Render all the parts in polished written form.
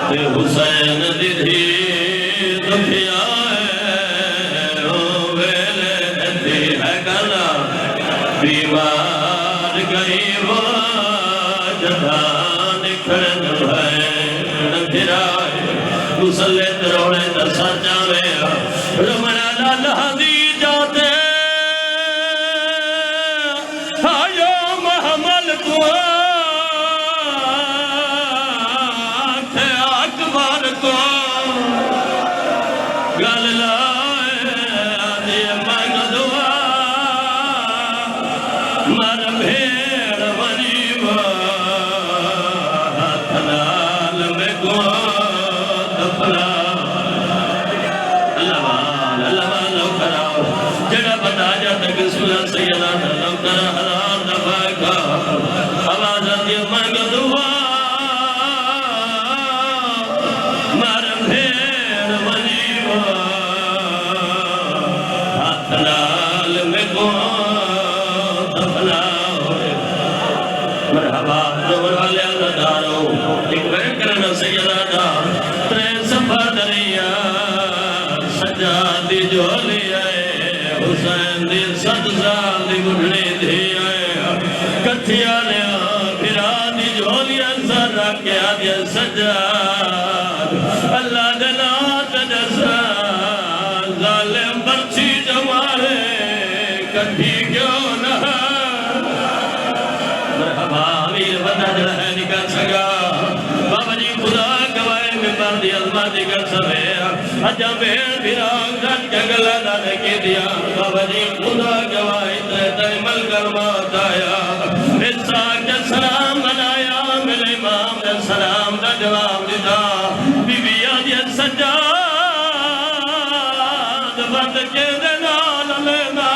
ते हुसैन दिधी दुखिया वेले दी है गला बीमार गई वो जदा निखड़न है फिरा मुसल्ले तरोड़े दसा जावे रमना लाला दी जाते आयो महमल को अकबर को गल लाए मंग दुआ मर भेड़ बनी हाथ लाल में को दफना जगह बता जाता कि सुना सैयदा लम कर हजार दफा का आवाज आती मंग दुआ मर भेड़ बनी हाथ लाल में को दफना मरहबा जोर वाले अदारो एक बैठ करना सैयदा दा त्रे सफा दरिया सजादी जोली हुसैन दी 7 साल दी बुढ़ड़ी थी कथिया ने फिरा दी झोलियां सर रखे आदि सजाद अल्लाह दे नात जसा जालिम बर्छी जमारे कठी क्यों ना मरहबा अमीर बंदा जड़ा है निकल सका बाबा जी खुदा गवाए मिंबर दी अज़मत दी कर सवे अजा भेड़ फिराक डट के गला डाले के दिया बाबा जी खुदा गवाए ते मल कर मौत आया इसा के सलाम बनाया मेरे इमाम ने सलाम का जवाब दिता बीबिया दी सजाद बंद के दे नाल लेना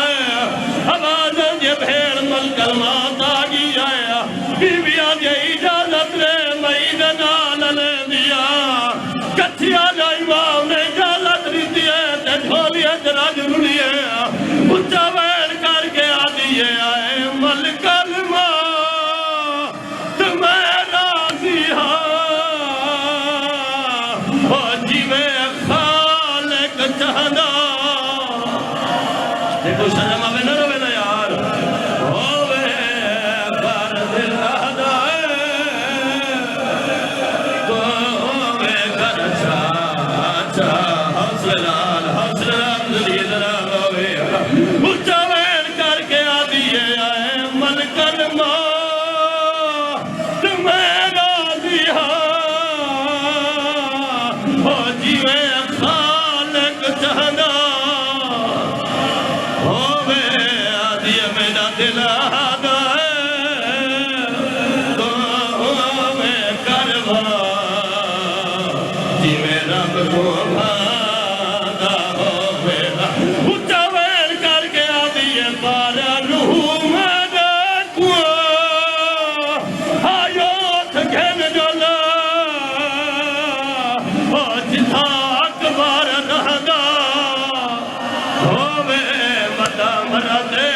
आवाज जे भेड़ मल कर मौत आ गई आया बीबिया दी इजाजत ले मई दे नाल ले दिया कथिया दा इमाम ने इजाजत दी है ते झोलियां जरा जरूरी है उच्चा बैठ करके आ दिए आए मल कलमा तुम्हें राजी हो जीवे खालिक चाहना देखो शर्म आवे ना रोवे ना यार होवे कर दिल अदा तो होवे कर अच्छा हौसला दिलिए जरा होवे उच्चा बैठ करके आ दिए आए मन कलमा तुम्हें राजी हो जीवे खालिक चाहना होवे आदि मेरा दिल आदा तो होवे करवा जीवे रब को भादा होवे उच्चा बैठ करके आ दिए पारा रूह में को आयो थकेन जोला ओ जिथा अकबर नहदा होवे मदा मरदे